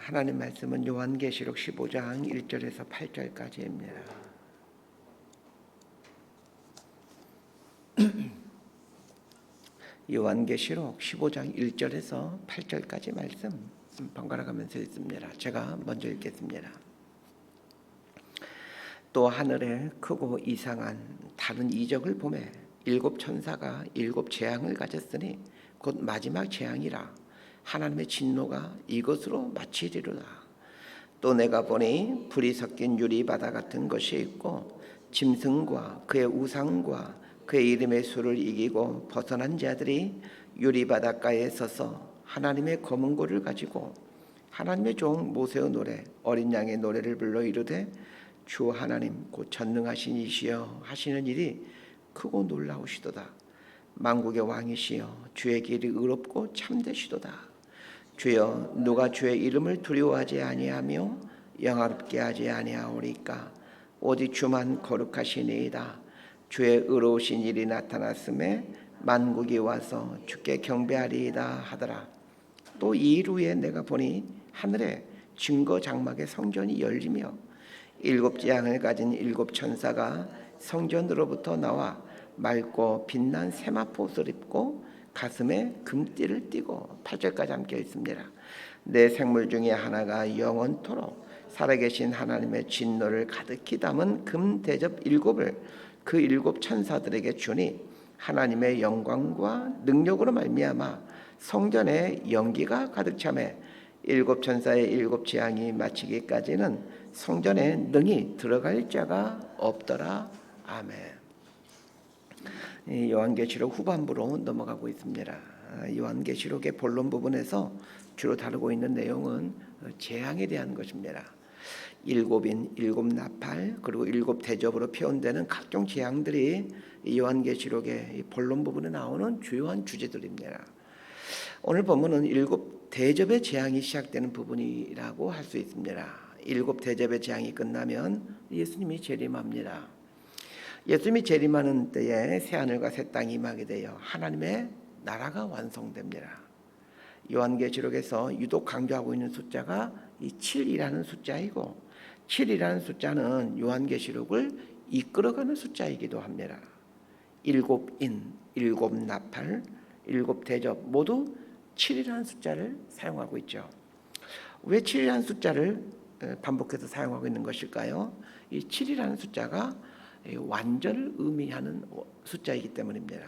하나님 말씀은 요한계시록 15장 1절에서 8절까지입니다. 요한계시록 15장 1절에서 8절까지 말씀 번갈아 가면서 읽습니다. 제가 먼저 읽겠습니다. 또 하늘에 크고 이상한 다른 이적을 보매 일곱 천사가 일곱 재앙을 가졌으니 곧 마지막 재앙이라 하나님의 진노가 이것으로 마치리로다. 또 내가 보니 불이 섞인 유리바다 같은 것이 있고 짐승과 그의 우상과 그의 이름의 수를 이기고 벗어난 자들이 유리바닷가에 서서 하나님의 검은 고를 가지고 하나님의 종 모세의 노래 어린 양의 노래를 불러 이르되 주 하나님 곧 전능하신 이시여 하시는 일이 크고 놀라우시도다. 만국의 왕이시여 주의 길이 의롭고 참되시도다. 주여 누가 주의 이름을 두려워하지 아니하며 영화롭게 하지 아니하오리까. 오직 주만 거룩하시니이다. 주의 의로우신 일이 나타났음에 만국이 와서 주께 경배하리이다 하더라. 또 이 일 후에 내가 보니 하늘에 증거 장막의 성전이 열리며 일곱 재앙을 가진 일곱 천사가 성전으로부터 나와 맑고 빛난 세마포옷을 입고 가슴에 금띠를 띠고 8절까지 함께 있습니다. 내 생물 중에 하나가 영원토록 살아계신 하나님의 진노를 가득히 담은 금 대접 일곱을 그 일곱 천사들에게 주니 하나님의 영광과 능력으로 말미암아 성전에 연기가 가득 차매 일곱 천사의 일곱 재앙이 마치기까지는 성전에 능히 들어갈 자가 없더라. 아멘. 요한계시록 후반부로 넘어가고 있습니다. 요한계시록의 본론 부분에서 주로 다루고 있는 내용은 재앙에 대한 것입니다. 일곱인, 일곱 나팔, 그리고 일곱 대접으로 표현되는 각종 재앙들이 요한계시록의 본론 부분에 나오는 주요한 주제들입니다. 오늘 본문은 일곱 대접의 재앙이 시작되는 부분이라고 할 수 있습니다. 일곱 대접의 재앙이 끝나면 예수님이 재림합니다. 예수님이 재림하는 때에 새하늘과 새 땅이 임하게 되어 하나님의 나라가 완성됩니다. 요한계시록에서 유독 강조하고 있는 숫자가 이 7이라는 숫자이고 7이라는 숫자는 요한계시록을 이끌어가는 숫자이기도 합니다. 일곱 인, 일곱 나팔, 일곱 대접 모두 7이라는 숫자를 사용하고 있죠. 왜 7이라는 숫자를 반복해서 사용하고 있는 것일까요? 이 7이라는 숫자가 완전을 의미하는 숫자이기 때문입니다.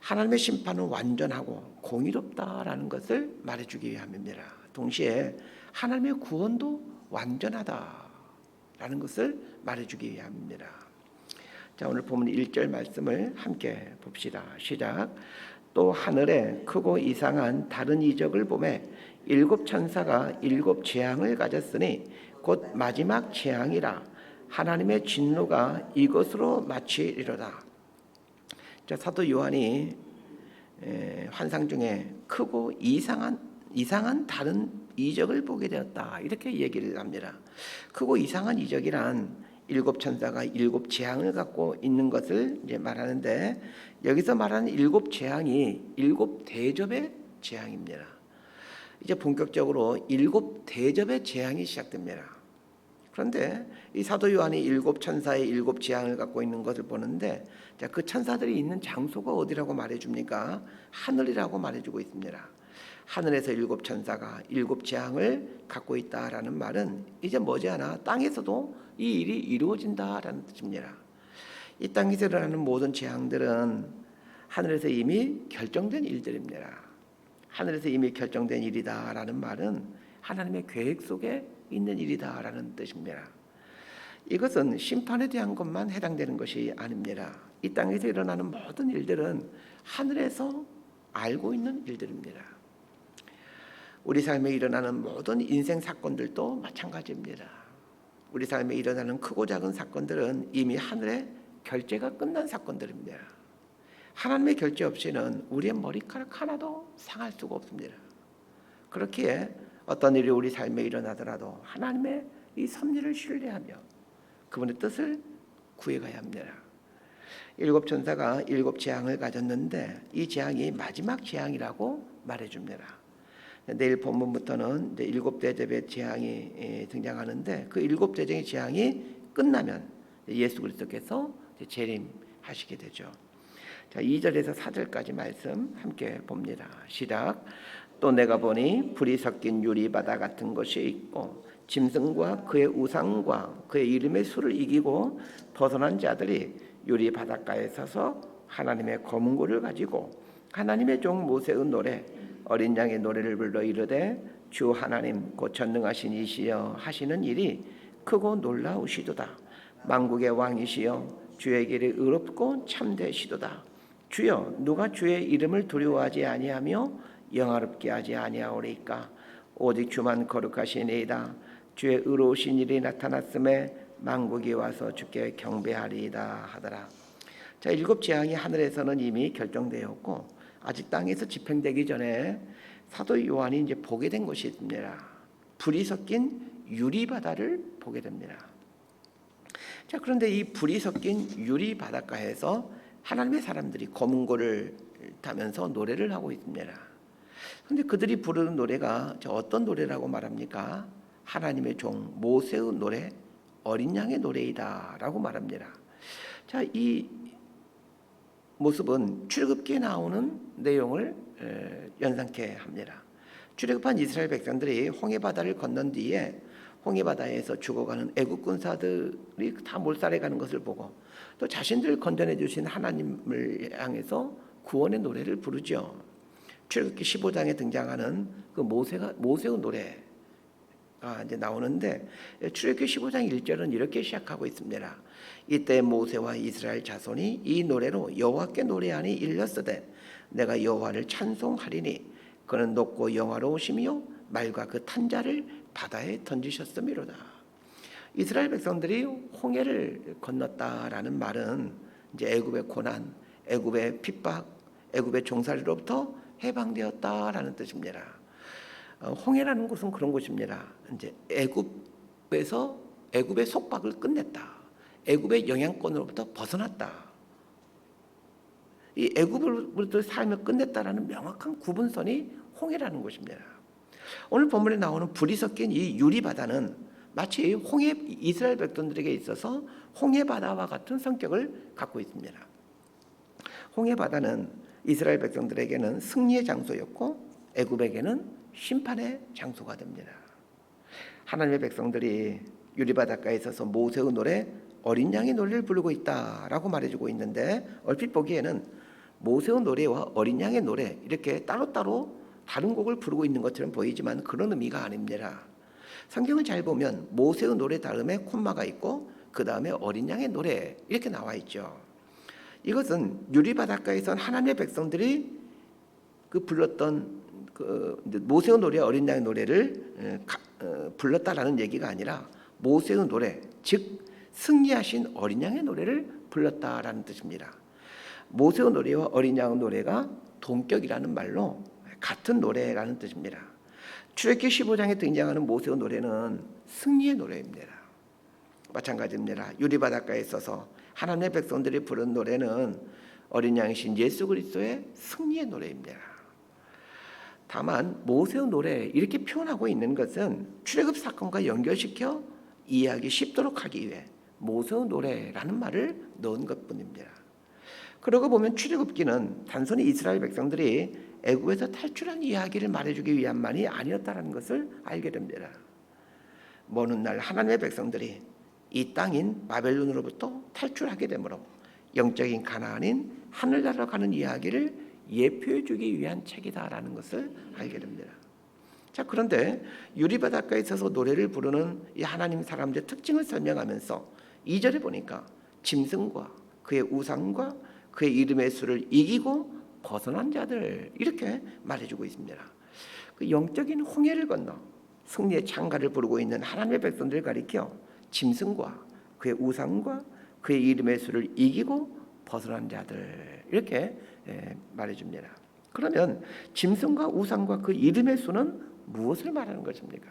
하나님의 심판은 완전하고 공의롭다라는 것을 말해주기 위함입니다. 동시에 하나님의 구원도 완전하다라는 것을 말해주기 위함입니다. 자, 오늘 본문 1절 말씀을 함께 봅시다. 시작. 또 하늘에 크고 이상한 다른 이적을 보매 일곱 천사가 일곱 재앙을 가졌으니 곧 마지막 재앙이라 하나님의 진노가 이것으로 마치리로다. 자, 사도 요한이 환상 중에 크고 이상한 다른 이적을 보게 되었다 이렇게 얘기를 합니다. 크고 이상한 이적이란 일곱 천사가 일곱 재앙을 갖고 있는 것을 이제 말하는데 여기서 말하는 일곱 재앙이 일곱 대접의 재앙입니다. 이제 본격적으로 일곱 대접의 재앙이 시작됩니다. 그런데 이 사도 요한이 일곱 천사의 일곱 재앙을 갖고 있는 것을 보는데 그 천사들이 있는 장소가 어디라고 말해줍니까? 하늘이라고 말해주고 있습니다. 하늘에서 일곱 천사가 일곱 재앙을 갖고 있다라는 말은 이제 머지않아 땅에서도 이 일이 이루어진다라는 뜻입니다. 이 땅에서 일어나는 모든 재앙들은 하늘에서 이미 결정된 일들입니다. 하늘에서 이미 결정된 일이다라는 말은 하나님의 계획 속에 있는 일이다라는 뜻입니다. 이것은 심판에 대한 것만 해당되는 것이 아닙니다. 이 땅에서 일어나는 모든 일들은 하늘에서 알고 있는 일들입니다. 우리 삶에 일어나는 모든 인생 사건들도 마찬가지입니다. 우리 삶에 일어나는 크고 작은 사건들은 이미 하늘의 결제가 끝난 사건들입니다. 하나님의 결제 없이는 우리의 머리카락 하나도 상할 수가 없습니다. 그렇기에 어떤 일이 우리 삶에 일어나더라도 하나님의 이 섭리를 신뢰하며 그분의 뜻을 구해가야 합니다. 일곱 천사가 일곱 재앙을 가졌는데 이 재앙이 마지막 재앙이라고 말해줍니다. 내일 본문부터는 이제 7대접의 재앙이 등장하는데 그 7대접의 재앙이 끝나면 예수 그리스도께서 재림하시게 되죠. 자, 2절에서 4절까지 말씀 함께 봅니다. 시작. 또 내가 보니 불이 섞인 유리바다 같은 것이 있고 짐승과 그의 우상과 그의 이름의 수를 이기고 벗어난 자들이 유리 바닷가에 서서 하나님의 검은고를 가지고 하나님의 종 모세의 노래 어린 양의 노래를 불러 이르되 주 하나님 곧 전능하신 이시여 하시는 일이 크고 놀라우시도다. 만국의 왕이시여 주의 길이 의롭고 참되시도다. 주여 누가 주의 이름을 두려워하지 아니하며 영화롭게 하지 아니하오리까. 오직 주만 거룩하시니이다. 주의 의로우신 일이 나타났음에 만국이 와서 주께 경배하리이다 하더라. 자, 7 재앙이 하늘에서는 이미 결정되었고 아직 땅에서 집행되기 전에 사도 요한이 이제 보게 된 것이 있습니다. 불이 섞인 유리 바다를 보게 됩니다. 자, 그런데 이 불이 섞인 유리 바닷가에서 하나님의 사람들이 검은고를 타면서 노래를 하고 있습니다. 그런데 그들이 부르는 노래가 어떤 노래라고 말합니까? 하나님의 종 모세의 노래, 어린 양의 노래이다라고 말합니다. 자, 이 모습은 출애굽기에 나오는 내용을 연상케 합니다. 출애굽한 이스라엘 백성들이 홍해바다를 건넌 뒤에 홍해바다에서 죽어가는 애국 군사들이 다 몰살해 가는 것을 보고 또 자신들을 건져내 주신 하나님을 향해서 구원의 노래를 부르죠. 출애굽기 15장에 등장하는 그 모세의 노래가 이제 나오는데 출애굽기 15장 1절은 이렇게 시작하고 있습니다. 이때 모세와 이스라엘 자손이 이 노래로 여호와께 노래하니 일렀으되 내가 여호와를 찬송하리니 그는 높고 영화로우시며 말과 그 탄자를 바다에 던지셨음이로다. 이스라엘 백성들이 홍해를 건넜다라는 말은 이제 애굽의 고난, 애굽의 핍박, 애굽의 종살이로부터 해방되었다라는 뜻입니다. 홍해라는 곳은 그런 곳입니다. 이제 애굽의 속박을 끝냈다. 애굽의 영향권으로부터 벗어났다. 이 애굽으로부터 삶을 끝냈다라는 명확한 구분선이 홍해라는 곳입니다. 오늘 본문에 나오는 불이 섞인 이 유리 바다는 마치 이스라엘 백성들에게 있어서 홍해 바다와 같은 성격을 갖고 있습니다. 홍해 바다는 이스라엘 백성들에게는 승리의 장소였고 애굽에게는 심판의 장소가 됩니다. 하나님의 백성들이 유리 바닷가에 있어서 모세의 노래, 어린 양의 노래를 부르고 있다라고 말해주고 있는데 얼핏 보기에는 모세의 노래와 어린 양의 노래 이렇게 따로따로 다른 곡을 부르고 있는 것처럼 보이지만 그런 의미가 아닙니다. 성경을 잘 보면 모세의 노래 다음에 콤마가 있고 그 다음에 어린 양의 노래 이렇게 나와 있죠. 이것은 유리 바닷가에선 하나님의 백성들이 불렀던 모세의 노래, 어린 양의 노래를 불렀다라는 얘기가 아니라 모세의 노래, 즉 승리하신 어린 양의 노래를 불렀다라는 뜻입니다. 모세의 노래와 어린 양의 노래가 동격이라는 말로 같은 노래라는 뜻입니다. 출애굽기 15장에 등장하는 모세의 노래는 승리의 노래입니다. 마찬가지입니다. 유리 바닷가에 있어서 하나님의 백성들이 부른 노래는 어린 양이신 예수 그리스도의 승리의 노래입니다. 다만 모세의 노래 이렇게 표현하고 있는 것은 출애굽 사건과 연결시켜 이해하기 쉽도록 하기 위해 모세의 노래라는 말을 넣은 것뿐입니다. 그러고 보면 출애굽기는 단순히 이스라엘 백성들이 애굽에서 탈출한 이야기를 말해주기 위함만이 아니었다는 것을 알게 됩니다. 먼 훗날 하나님의 백성들이 이 땅인 바벨론으로부터 탈출하게 되므로 영적인 가나안인 하늘나라로 가는 이야기를 예표해주기 위한 책이다라는 것을 알게 됩니다. 자, 그런데 유리 바닷가에 있어서 노래를 부르는 이 하나님 사람들의 특징을 설명하면서 2절에 보니까 짐승과 그의 우상과 그의 이름의 수를 이기고 벗어난 자들 이렇게 말해주고 있습니다. 그 영적인 홍해를 건너 승리의 창가를 부르고 있는 하나님의 백성들을 가리켜 짐승과 그의 우상과 그의 이름의 수를 이기고 벗어난 자들 이렇게 말해줍니다. 그러면 짐승과 우상과 그 이름의 수는 무엇을 말하는 것입니까?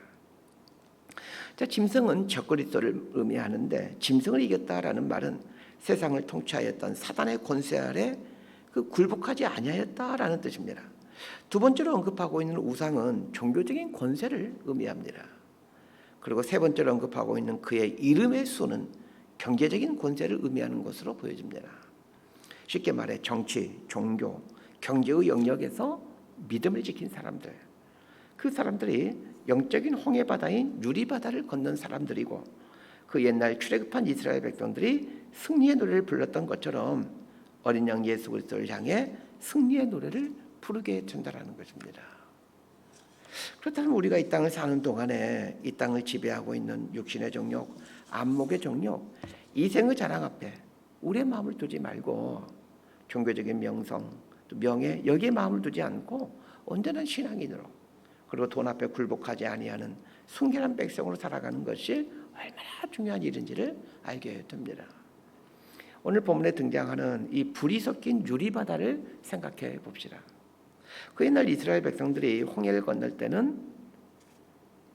자, 짐승은 적그리스도를 의미하는데 짐승을 이겼다라는 말은 세상을 통치하였던 사단의 권세 아래 굴복하지 아니하였다라는 뜻입니다. 두 번째로 언급하고 있는 우상은 종교적인 권세를 의미합니다. 그리고 세 번째로 언급하고 있는 그의 이름의 수는 경제적인 권세를 의미하는 것으로 보여집니다. 쉽게 말해 정치, 종교, 경제의 영역에서 믿음을 지킨 사람들, 그 사람들이 영적인 홍해 바다인 유리 바다를 건넌 사람들이고, 그 옛날 출애굽한 이스라엘 백성들이 승리의 노래를 불렀던 것처럼 어린 양 예수 그리스도를 향해 승리의 노래를 부르게 된다라는 것입니다. 그렇다면 우리가 이 땅을 사는 동안에 이 땅을 지배하고 있는 육신의 정욕, 안목의 정욕, 이생의 자랑 앞에 우리의 마음을 두지 말고 종교적인 명성, 또 명예, 여기에 마음을 두지 않고 온전한 신앙인으로, 그리고 돈 앞에 굴복하지 아니하는 순결한 백성으로 살아가는 것이 얼마나 중요한 일인지를 알게 됩니다. 오늘 본문에 등장하는 이 불이 섞인 유리바다를 생각해 봅시다. 그 옛날 이스라엘 백성들이 홍해를 건널 때는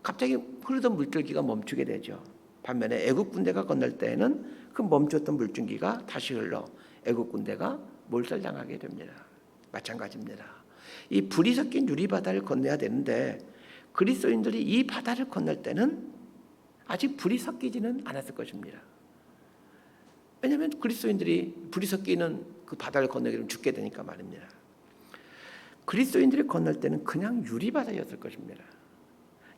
갑자기 흐르던 물줄기가 멈추게 되죠. 반면에 애국 군대가 건널 때에는 그 멈췄던 물줄기가 다시 흘러 애국 군대가 몰살당하게 됩니다. 마찬가지입니다. 이 불이 섞인 유리바다를 건너야 되는데 그리스도인들이 이 바다를 건널 때는 아직 불이 섞이지는 않았을 것입니다. 왜냐하면 그리스도인들이 불이 섞이는 그 바다를 건너게 되면 죽게 되니까 말입니다. 그리스도인들이 건널 때는 그냥 유리바다였을 것입니다.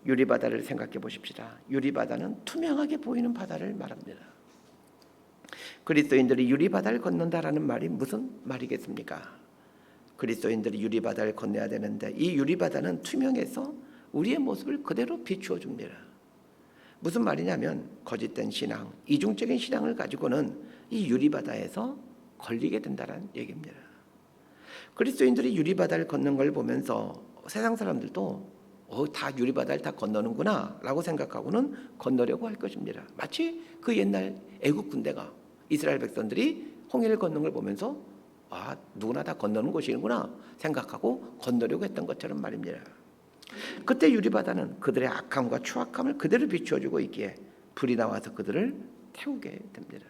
유리바다를 생각해 보십시다. 유리바다는 투명하게 보이는 바다를 말합니다. 그리스도인들이 유리바다를 건넌다라는 말이 무슨 말이겠습니까? 그리스도인들이 유리바다를 건너야 되는데 이 유리바다는 투명해서 우리의 모습을 그대로 비추어 줍니다. 무슨 말이냐면 거짓된 신앙, 이중적인 신앙을 가지고는 이 유리바다에서 걸리게 된다는 얘기입니다. 그리스도인들이 유리바다를 걷는 걸 보면서 세상 사람들도 다 유리바다를 다 건너는구나 라고 생각하고는 건너려고 할 것입니다. 마치 그 옛날 애국 군대가 이스라엘 백성들이 홍해를 걷는 걸 보면서 누구나 다 건너는 곳이구나 생각하고 건너려고 했던 것처럼 말입니다. 그때 유리바다는 그들의 악함과 추악함을 그대로 비추어주고 있기에 불이 나와서 그들을 태우게 됩니다.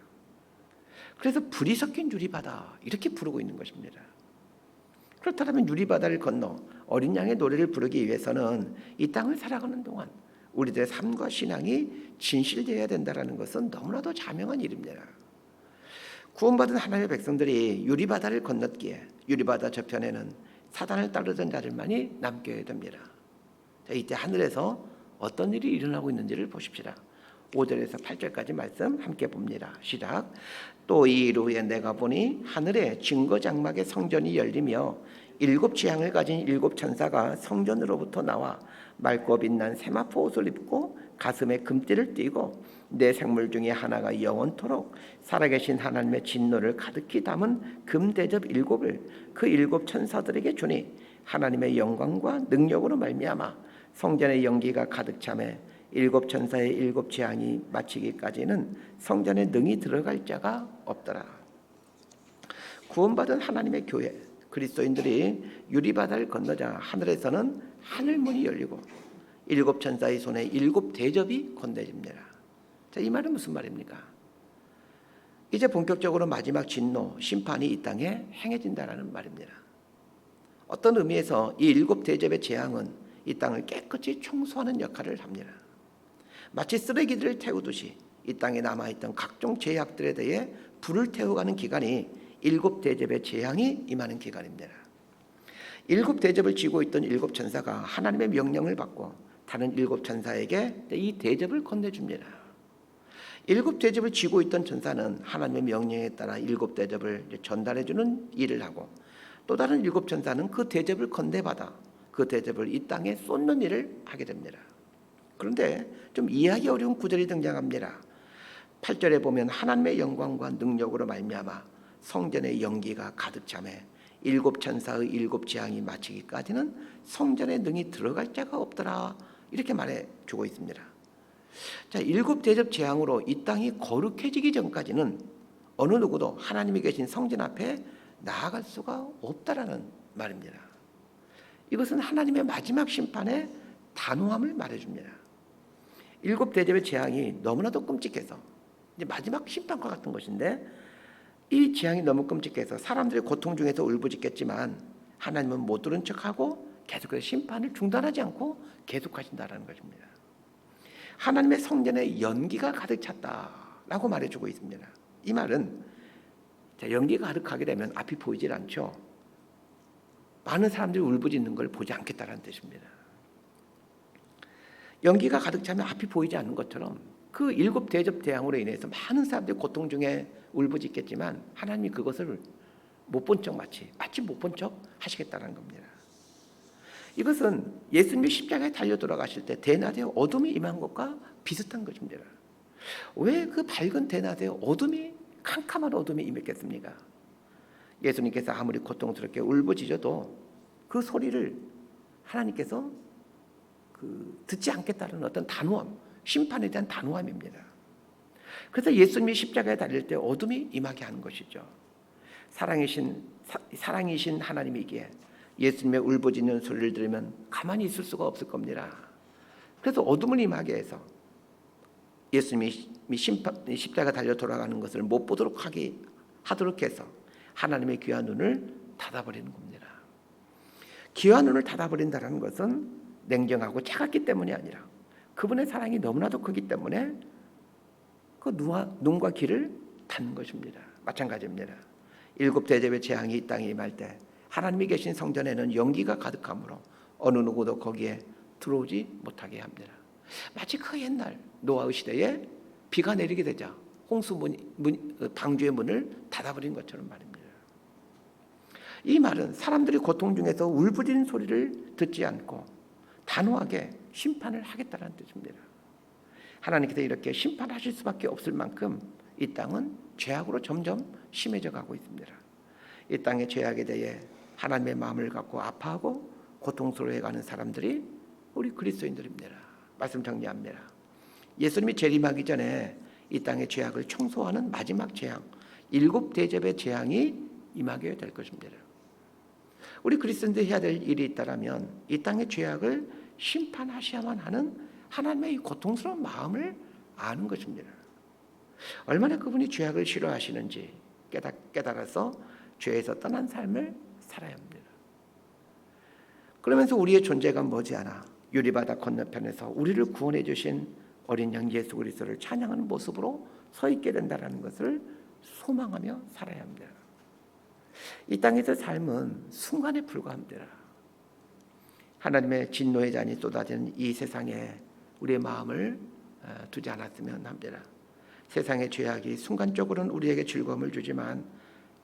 그래서 불이 섞인 유리바다 이렇게 부르고 있는 것입니다. 그렇다면 유리바다를 건너 어린 양의 노래를 부르기 위해서는 이 땅을 살아가는 동안 우리들의 삶과 신앙이 진실되어야 된다는 것은 너무나도 자명한 일입니다. 구원받은 하나님의 백성들이 유리바다를 건넜기에 유리바다 저편에는 사단을 따르던 자들만이 남게 됩니다. 자, 이때 하늘에서 어떤 일이 일어나고 있는지를 보십시다. 5절에서 8절까지 말씀 함께 봅니다. 시작. 또 이 일 후에 내가 보니 하늘에 증거장막의 성전이 열리며 7 지향을 가진 7 천사가 성전으로부터 나와 맑고 빛난 세마포 옷을 입고 가슴에 금띠를 띠고 네 생물 중에 하나가 영원토록 살아계신 하나님의 진노를 가득히 담은 금대접 7을 그 7 천사들에게 주니 하나님의 영광과 능력으로 말미암아 성전의 연기가 가득 차매 7 천사의 7 재앙이 마치기까지는 성전에 능히 들어갈 자가 없더라. 구원받은 하나님의 교회 그리스도인들이 유리바다를 건너자 하늘에서는 하늘문이 열리고 7 천사의 손에 7 대접이 건네집니다. 자, 이 말은 무슨 말입니까? 이제 본격적으로 마지막 진노, 심판이 이 땅에 행해진다는 말입니다. 어떤 의미에서 이 7 대접의 재앙은 이 땅을 깨끗이 청소하는 역할을 합니다. 마치 쓰레기들을 태우듯이 이 땅에 남아있던 각종 죄악들에 대해 불을 태워가는 기간이 7 대접의 재앙이 임하는 기간입니다. 7 대접을 쥐고 있던 7 천사가 하나님의 명령을 받고 다른 7 천사에게 이 대접을 건네줍니다. 7 대접을 쥐고 있던 천사는 하나님의 명령에 따라 7 대접을 전달해주는 일을 하고 또 다른 7 천사는 그 대접을 건네받아 그 대접을 이 땅에 쏟는 일을 하게 됩니다. 그런데 좀 이해하기 어려운 구절이 등장합니다. 8절에 보면 하나님의 영광과 능력으로 말미암아 성전의 연기가 가득 차매 7 천사의 7 재앙이 마치기까지는 성전에 능히 들어갈 자가 없더라 이렇게 말해주고 있습니다. 자, 7 대접 재앙으로 이 땅이 거룩해지기 전까지는 어느 누구도 하나님이 계신 성전 앞에 나아갈 수가 없다라는 말입니다. 이것은 하나님의 마지막 심판의 단호함을 말해줍니다. 7 대접의 재앙이 너무나도 끔찍해서 이제 마지막 심판과 같은 것인데 이 재앙이 너무 끔찍해서 사람들의 고통 중에서 울부짖겠지만 하나님은 못 들은 척하고 계속해서 심판을 중단하지 않고 계속하신다라는 것입니다. 하나님의 성전에 연기가 가득 찼다라고 말해주고 있습니다. 이 말은 연기가 가득하게 되면 앞이 보이질 않죠. 많은 사람들이 울부짖는 걸 보지 않겠다는 뜻입니다. 연기가 가득 차면 앞이 보이지 않는 것처럼 그 7 대접 재앙으로 인해서 많은 사람들이 고통 중에 울부짖겠지만 하나님이 그것을 못 본 척 마치 못 본 척 하시겠다는 겁니다. 이것은 예수님이 십자가에 달려 돌아가실 때 대낮에 어둠이 임한 것과 비슷한 것입니다. 왜 그 밝은 대낮에 캄캄한 어둠이 임했겠습니까? 예수님께서 아무리 고통스럽게 울부짖어도 그 소리를 하나님께서 듣지 않겠다는 어떤 단호함, 심판에 대한 단호함입니다. 그래서 예수님이 십자가에 달릴 때 어둠이 임하게 하는 것이죠. 사랑이신 하나님이기에 예수님의 울부짖는 소리를 들으면 가만히 있을 수가 없을 겁니다. 그래서 어둠을 임하게 해서 예수님이 십자가 달려 돌아가는 것을 못 보도록 하도록 해서 하나님의 귀한 눈을 닫아버리는 겁니다. 귀한 눈을 닫아버린다는 것은 냉정하고 차갑기 때문이 아니라 그분의 사랑이 너무나도 크기 때문에 그 눈과 귀를 닫는 것입니다. 마찬가지입니다. 7 대접의 재앙이 이 땅에 임할 때 하나님이 계신 성전에는 연기가 가득하므로 어느 누구도 거기에 들어오지 못하게 합니다. 마치 그 옛날 노아의 시대에 비가 내리게 되자 방주의 문을 닫아버린 것처럼 말입니다. 이 말은 사람들이 고통 중에서 울부짖는 소리를 듣지 않고 단호하게 심판을 하겠다는 뜻입니다. 하나님께서 이렇게 심판하실 수밖에 없을 만큼 이 땅은 죄악으로 점점 심해져 가고 있습니다. 이 땅의 죄악에 대해 하나님의 마음을 갖고 아파하고 고통스러워해가는 사람들이 우리 그리스도인들입니다. 말씀 정리합니다. 예수님이 재림하기 전에 이 땅의 죄악을 청소하는 마지막 재앙, 7 대접의 재앙이 임하게 될 것입니다. 우리 그리스도인들이 해야 될 일이 있다면 이 땅의 죄악을 심판하셔야만 하는 하나님의 이 고통스러운 마음을 아는 것입니다. 얼마나 그분이 죄악을 싫어하시는지 깨달아서 죄에서 떠난 삶을 살아야 합니다. 그러면서 우리의 존재가 머지않아 유리바다 건너편에서 우리를 구원해 주신 어린 양 예수 그리스도를 찬양하는 모습으로 서 있게 된다는 것을 소망하며 살아야 합니다. 이 땅에서 삶은 순간에 불과합니다. 하나님의 진노의 잔이 쏟아지는 이 세상에 우리의 마음을 두지 않았으면 합니다. 세상의 죄악이 순간적으로는 우리에게 즐거움을 주지만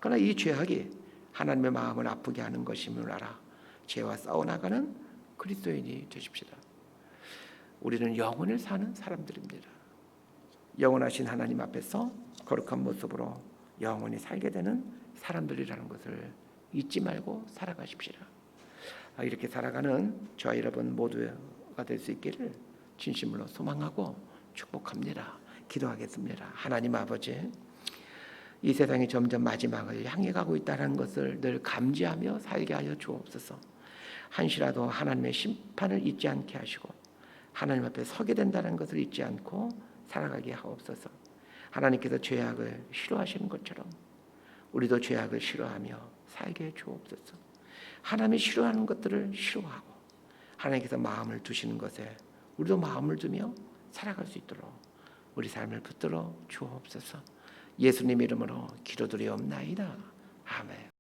그러나 이 죄악이 하나님의 마음을 아프게 하는 것임을 알아 죄와 싸워나가는 그리스도인이 되십시다. 우리는 영원을 사는 사람들입니다. 영원하신 하나님 앞에서 거룩한 모습으로 영원히 살게 되는 사람들이라는 것을 잊지 말고 살아가십시다. 이렇게 살아가는 저와 여러분 모두가 될 수 있기를 진심으로 소망하고 축복합니다. 기도하겠습니다. 하나님 아버지, 이 세상이 점점 마지막을 향해 가고 있다는 것을 늘 감지하며 살게 하여 주옵소서. 한시라도 하나님의 심판을 잊지 않게 하시고 하나님 앞에 서게 된다는 것을 잊지 않고 살아가게 하옵소서. 하나님께서 죄악을 싫어하시는 것처럼 우리도 죄악을 싫어하며 살게 해 주옵소서. 하나님이 싫어하는 것들을 싫어하고 하나님께서 마음을 두시는 것에 우리도 마음을 두며 살아갈 수 있도록 우리 삶을 붙들어 주옵소서. 예수님 이름으로 기도드리옵나이다. 아멘.